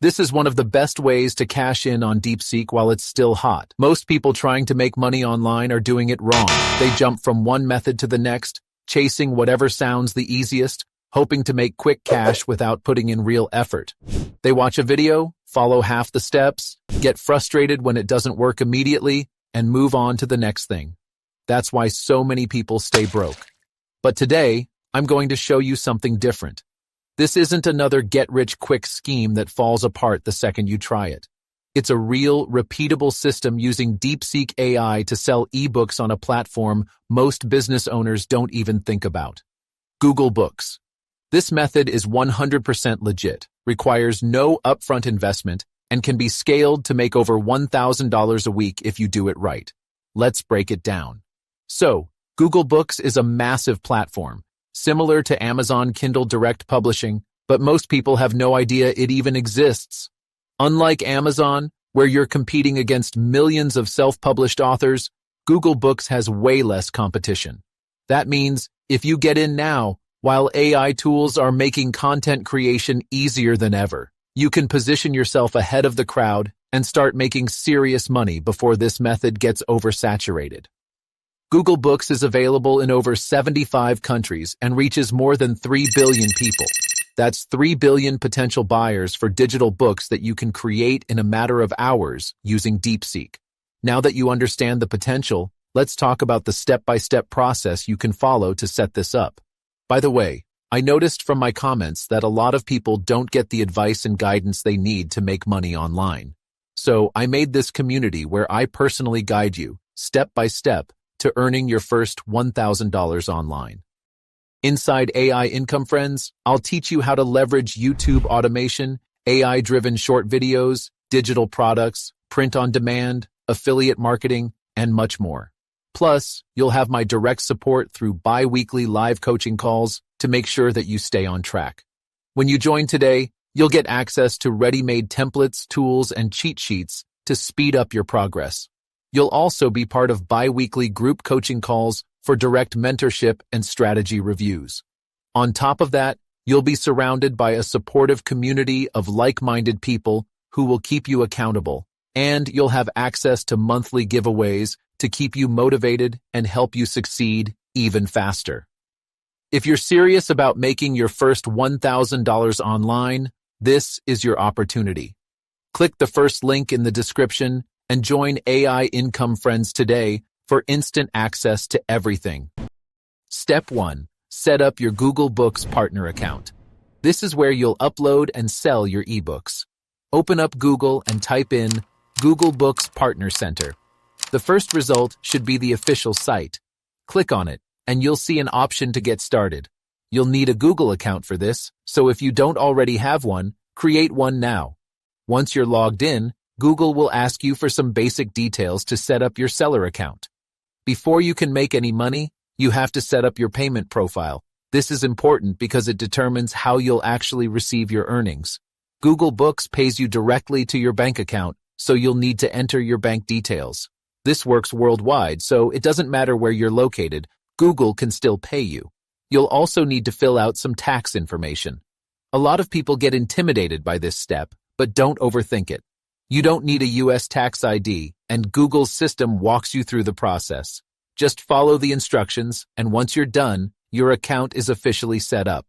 This is one of the best ways to cash in on Deepseek while it's still hot. Most people trying to make money online are doing it wrong. They jump from one method to the next, chasing whatever sounds the easiest, hoping to make quick cash without putting in real effort. They watch a video, follow half the steps, get frustrated when it doesn't work immediately, and move on to the next thing. That's why so many people stay broke. But today, I'm going to show you something different. This isn't another get-rich-quick scheme that falls apart the second you try it. It's a real, repeatable system using Deepseek AI to sell ebooks on a platform most business owners don't even think about. Google Books. This method is 100% legit, requires no upfront investment, and can be scaled to make over $1,000 a week if you do it right. Let's break it down. So, Google Books is a massive platform, similar to Amazon Kindle Direct Publishing, but most people have no idea it even exists. Unlike Amazon, where you're competing against millions of self-published authors, Google Books has way less competition. That means, if you get in now, while AI tools are making content creation easier than ever, you can position yourself ahead of the crowd and start making serious money before this method gets oversaturated. Google Books is available in over 75 countries and reaches more than 3 billion people. That's 3 billion potential buyers for digital books that you can create in a matter of hours using Deepseek. Now that you understand the potential, let's talk about the step-by-step process you can follow to set this up. By the way, I noticed from my comments that a lot of people don't get the advice and guidance they need to make money online. So I made this community where I personally guide you, step by step, to earning your first $1,000 online. Inside AI Income Friends, I'll teach you how to leverage YouTube automation, AI-driven short videos, digital products, print on demand, affiliate marketing, and much more. Plus, you'll have my direct support through bi-weekly live coaching calls to make sure that you stay on track. When you join today, you'll get access to ready-made templates, tools, and cheat sheets to speed up your progress. You'll also be part of bi-weekly group coaching calls for direct mentorship and strategy reviews. On top of that, you'll be surrounded by a supportive community of like-minded people who will keep you accountable, and you'll have access to monthly giveaways to keep you motivated and help you succeed even faster. If you're serious about making your first $1,000 online, this is your opportunity. Click the first link in the description and join AI Income Friends today for instant access to everything. Step 1. Set up your Google Books partner account. This is where you'll upload and sell your ebooks. Open up Google and type in Google Books Partner Center. The first result should be the official site. Click on it, and you'll see an option to get started. You'll need a Google account for this, so if you don't already have one, create one now. Once you're logged in, Google will ask you for some basic details to set up your seller account. Before you can make any money, you have to set up your payment profile. This is important because it determines how you'll actually receive your earnings. Google Books pays you directly to your bank account, so you'll need to enter your bank details. This works worldwide, so it doesn't matter where you're located, Google can still pay you. You'll also need to fill out some tax information. A lot of people get intimidated by this step, but don't overthink it. You don't need a US tax ID, and Google's system walks you through the process. Just follow the instructions, and once you're done, your account is officially set up.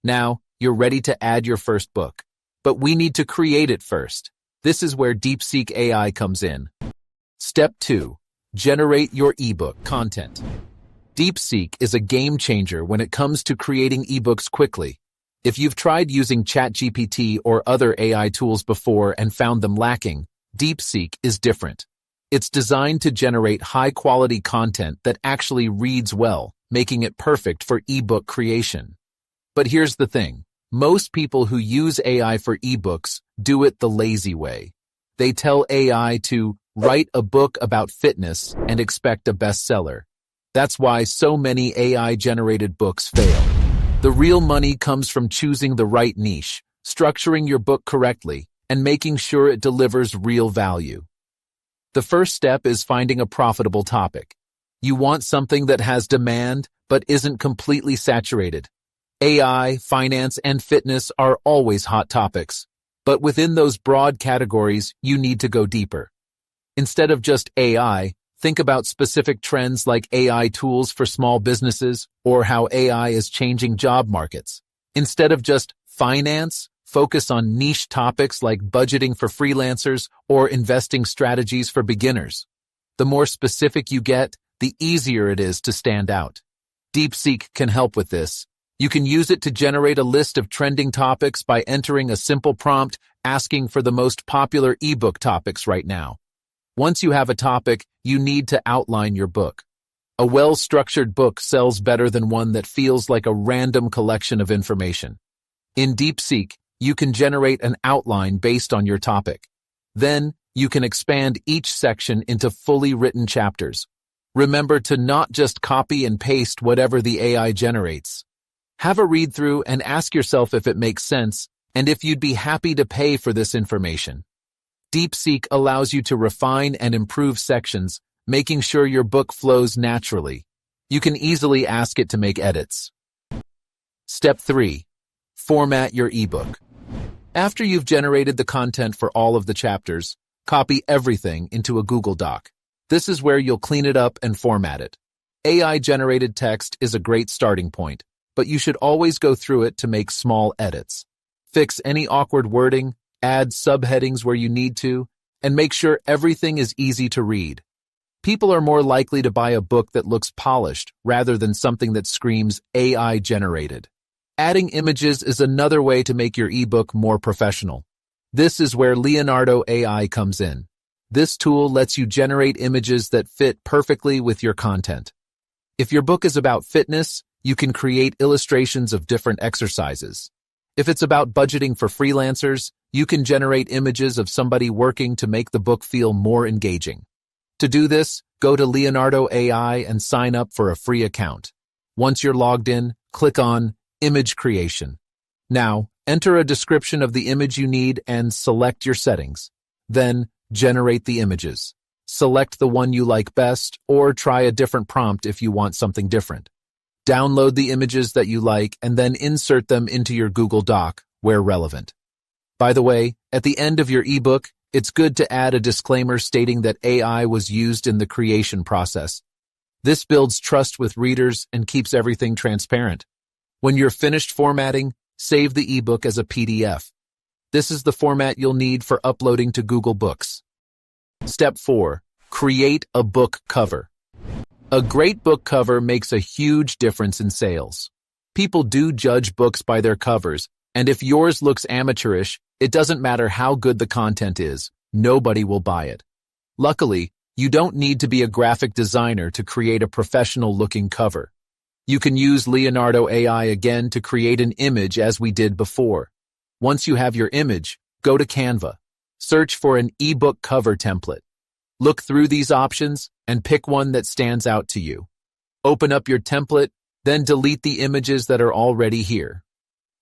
Now, you're ready to add your first book. But we need to create it first. This is where Deepseek AI comes in. Step 2. Generate your ebook content. Deepseek is a game changer when it comes to creating ebooks quickly. If you've tried using ChatGPT or other AI tools before and found them lacking, Deepseek is different. It's designed to generate high-quality content that actually reads well, making it perfect for ebook creation. But here's the thing. Most people who use AI for ebooks do it the lazy way. They tell AI to write a book about fitness and expect a bestseller. That's why so many AI-generated books fail. The real money comes from choosing the right niche, structuring your book correctly, and making sure it delivers real value. The first step is finding a profitable topic. You want something that has demand but isn't completely saturated. AI, finance, and fitness are always hot topics. But within those broad categories, you need to go deeper. Instead of just AI, think about specific trends like AI tools for small businesses or how AI is changing job markets. Instead of just finance, focus on niche topics like budgeting for freelancers or investing strategies for beginners. The more specific you get, the easier it is to stand out. Deepseek can help with this. You can use it to generate a list of trending topics by entering a simple prompt asking for the most popular ebook topics right now. Once you have a topic, you need to outline your book. A well-structured book sells better than one that feels like a random collection of information. In Deepseek, you can generate an outline based on your topic. Then, you can expand each section into fully written chapters. Remember to not just copy and paste whatever the AI generates. Have a read-through and ask yourself if it makes sense and if you'd be happy to pay for this information. Deepseek allows you to refine and improve sections, making sure your book flows naturally. You can easily ask it to make edits. Step 3. Format your ebook. After you've generated the content for all of the chapters, copy everything into a Google Doc. This is where you'll clean it up and format it. AI-generated text is a great starting point, but you should always go through it to make small edits. Fix any awkward wording, add subheadings where you need to, and make sure everything is easy to read. People are more likely to buy a book that looks polished rather than something that screams AI-generated. Adding images is another way to make your ebook more professional. This is where Leonardo AI comes in. This tool lets you generate images that fit perfectly with your content. If your book is about fitness, you can create illustrations of different exercises. If it's about budgeting for freelancers, you can generate images of somebody working to make the book feel more engaging. To do this, go to Leonardo AI and sign up for a free account. Once you're logged in, click on Image Creation. Now, enter a description of the image you need and select your settings. Then, generate the images. Select the one you like best or try a different prompt if you want something different. Download the images that you like and then insert them into your Google Doc where relevant. By the way, at the end of your ebook, it's good to add a disclaimer stating that AI was used in the creation process. This builds trust with readers and keeps everything transparent. When you're finished formatting, save the ebook as a PDF. This is the format you'll need for uploading to Google Books. Step 4. Create a book cover. A great book cover makes a huge difference in sales. People do judge books by their covers, and if yours looks amateurish, it doesn't matter how good the content is, nobody will buy it. Luckily, you don't need to be a graphic designer to create a professional-looking cover. You can use Leonardo AI again to create an image as we did before. Once you have your image, go to Canva. Search for an ebook cover template. Look through these options and pick one that stands out to you. Open up your template, then delete the images that are already here.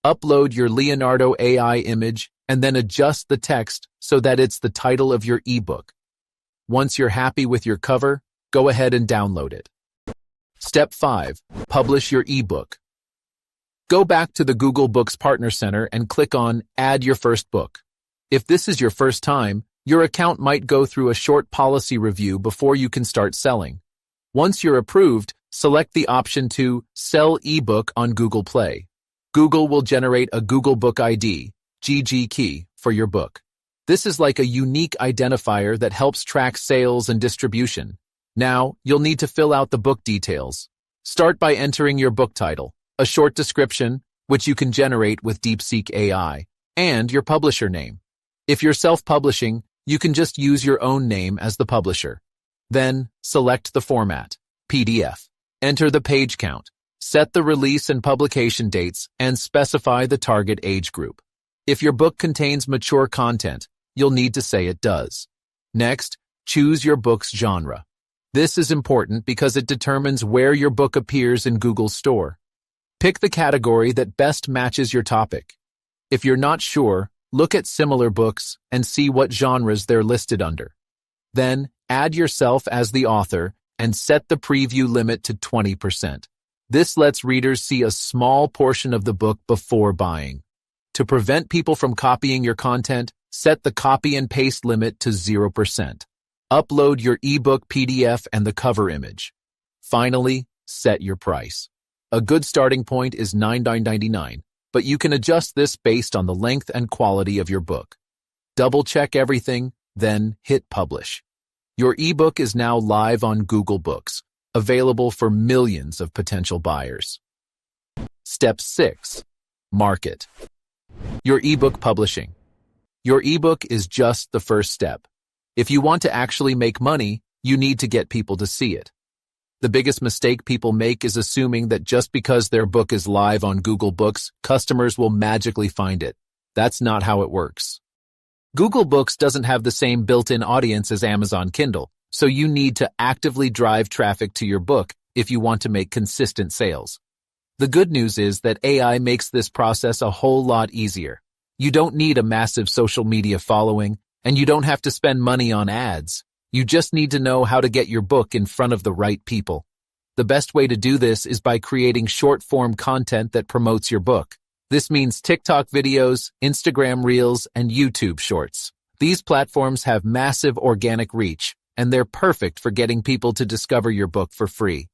Upload your Leonardo AI image and then adjust the text so that it's the title of your ebook. Once you're happy with your cover, go ahead and download it. Step 5. Publish your ebook. Go back to the Google Books Partner Center and click on Add Your First Book. If this is your first time, your account might go through a short policy review before you can start selling. Once you're approved, select the option to Sell eBook on Google Play. Google will generate a Google Book ID, GG key, for your book. This is like a unique identifier that helps track sales and distribution. Now, you'll need to fill out the book details. Start by entering your book title, a short description, which you can generate with Deepseek AI, and your publisher name. If you're self-publishing, you can just use your own name as the publisher. Then, select the format, PDF. Enter the page count. Set the release and publication dates and specify the target age group. If your book contains mature content, you'll need to say it does. Next, choose your book's genre. This is important because it determines where your book appears in Google's store. Pick the category that best matches your topic. If you're not sure, look at similar books and see what genres they're listed under. Then, add yourself as the author and set the preview limit to 20%. This lets readers see a small portion of the book before buying. To prevent people from copying your content, set the copy and paste limit to 0%. Upload your ebook PDF and the cover image. Finally, set your price. A good starting point is $9.99, but you can adjust this based on the length and quality of your book. Double-check everything, then hit publish. Your ebook is now live on Google Books, available for millions of potential buyers. Step 6. Market. Your ebook publishing. Your ebook is just the first step. If you want to actually make money, you need to get people to see it. The biggest mistake people make is assuming that just because their book is live on Google Books, customers will magically find it. That's not how it works. Google Books doesn't have the same built-in audience as Amazon Kindle, so you need to actively drive traffic to your book if you want to make consistent sales. The good news is that AI makes this process a whole lot easier. You don't need a massive social media following, and you don't have to spend money on ads. You just need to know how to get your book in front of the right people. The best way to do this is by creating short-form content that promotes your book. This means TikTok videos, Instagram Reels, and YouTube Shorts. These platforms have massive organic reach, and they're perfect for getting people to discover your book for free.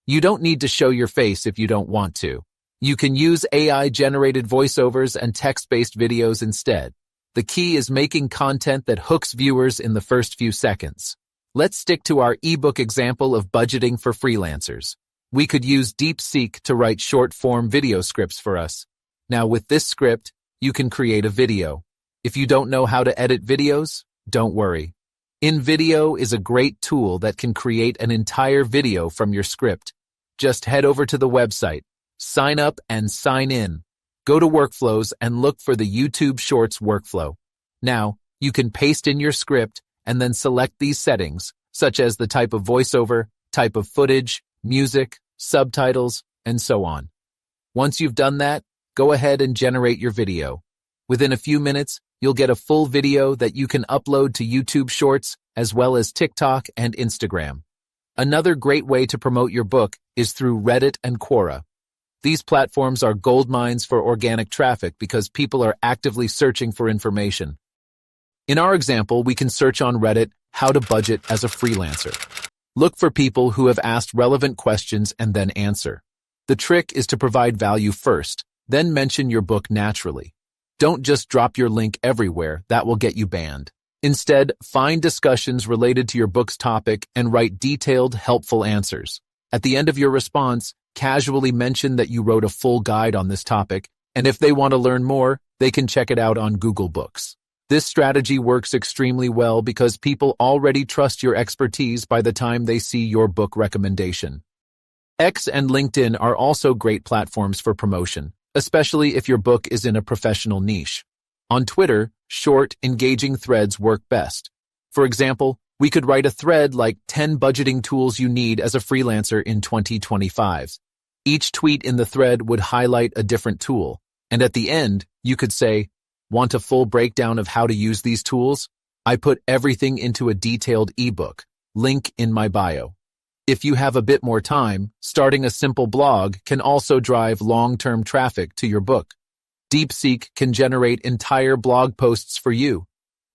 You don't need to show your face if you don't want to. You can use AI-generated voiceovers and text-based videos instead. The key is making content that hooks viewers in the first few seconds. Let's stick to our ebook example of budgeting for freelancers. We could use Deepseek to write short-form video scripts for us. Now with this script, you can create a video. If you don't know how to edit videos, don't worry. InVideo is a great tool that can create an entire video from your script. Just head over to the website, sign up and sign in. Go to Workflows and look for the YouTube Shorts workflow. Now, you can paste in your script and then select these settings, such as the type of voiceover, type of footage, music, subtitles, and so on. Once you've done that, go ahead and generate your video. Within a few minutes, you'll get a full video that you can upload to YouTube Shorts as well as TikTok and Instagram. Another great way to promote your book is through Reddit and Quora. These platforms are gold mines for organic traffic because people are actively searching for information. In our example, we can search on Reddit, how to budget as a freelancer. Look for people who have asked relevant questions and then answer. The trick is to provide value first, then mention your book naturally. Don't just drop your link everywhere, that will get you banned. Instead, find discussions related to your book's topic and write detailed, helpful answers. At the end of your response, casually mention that you wrote a full guide on this topic, and if they want to learn more, they can check it out on Google Books. This strategy works extremely well because people already trust your expertise by the time they see your book recommendation. X and LinkedIn are also great platforms for promotion, especially if your book is in a professional niche. On Twitter, short, engaging threads work best. For example, we could write a thread like 10 budgeting tools you need as a freelancer in 2025. Each tweet in the thread would highlight a different tool, and at the end, you could say, "Want a full breakdown of how to use these tools? I put everything into a detailed ebook. Link in my bio." If you have a bit more time, starting a simple blog can also drive long-term traffic to your book. Deepseek can generate entire blog posts for you.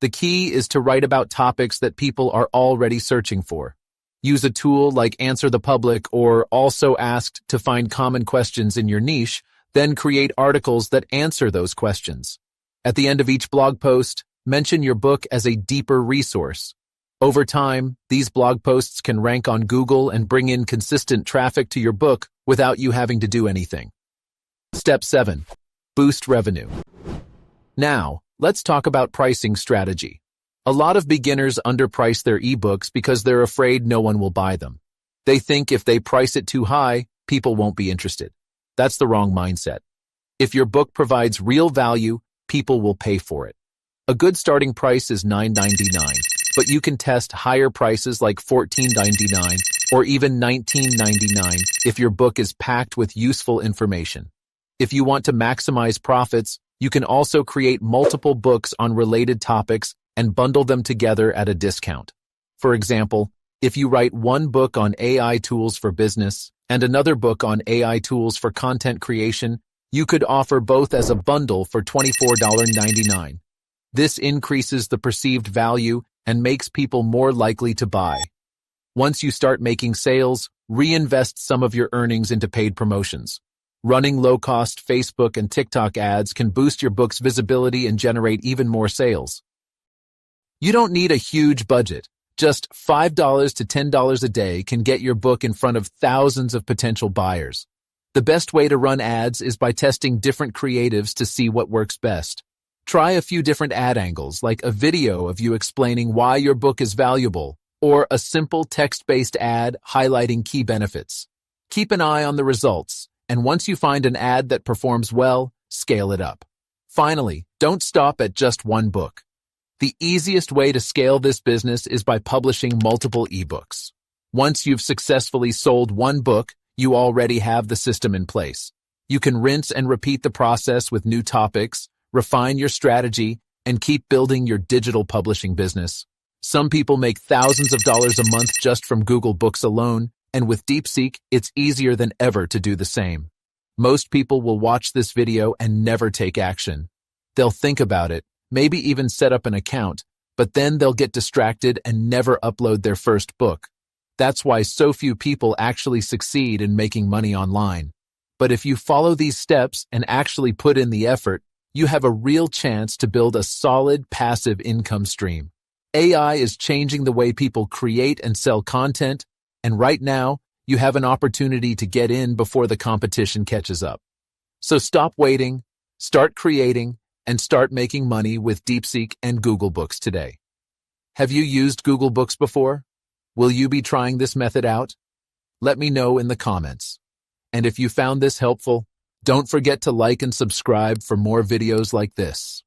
The key is to write about topics that people are already searching for. Use a tool like Answer the Public or Also Asked to find common questions in your niche, then create articles that answer those questions. At the end of each blog post, mention your book as a deeper resource. Over time, these blog posts can rank on Google and bring in consistent traffic to your book without you having to do anything. Step 7. Boost revenue. Now, let's talk about pricing strategy. A lot of beginners underprice their ebooks because they're afraid no one will buy them. They think if they price it too high, people won't be interested. That's the wrong mindset. If your book provides real value, people will pay for it. A good starting price is $9.99, but you can test higher prices like $14.99 or even $19.99 if your book is packed with useful information. If you want to maximize profits, you can also create multiple books on related topics and bundle them together at a discount. For example, if you write one book on AI tools for business and another book on AI tools for content creation, You could offer both as a bundle for $24.99. This increases the perceived value and makes people more likely to buy. Once you start making sales, reinvest some of your earnings into paid promotions. Running low-cost Facebook and TikTok ads can boost your book's visibility and generate even more sales. You don't need a huge budget. Just $5 to $10 a day can get your book in front of thousands of potential buyers. The best way to run ads is by testing different creatives to see what works best. Try a few different ad angles, like a video of you explaining why your book is valuable, or a simple text-based ad highlighting key benefits. Keep an eye on the results, and once you find an ad that performs well, scale it up. Finally, don't stop at just one book. The easiest way to scale this business is by publishing multiple ebooks. Once you've successfully sold one book, you already have the system in place. You can rinse and repeat the process with new topics, refine your strategy, and keep building your digital publishing business. Some people make thousands of dollars a month just from Google Books alone, and with Deepseek, it's easier than ever to do the same. Most people will watch this video and never take action. They'll think about it, maybe even set up an account, but then they'll get distracted and never upload their first book. That's why so few people actually succeed in making money online. But if you follow these steps and actually put in the effort, you have a real chance to build a solid passive income stream. AI is changing the way people create and sell content, and right now, you have an opportunity to get in before the competition catches up. So stop waiting, start creating, and start making money with Deepseek and Google Books today. Have you used Google Books before? Will you be trying this method out? Let me know in the comments. And if you found this helpful, don't forget to like and subscribe for more videos like this.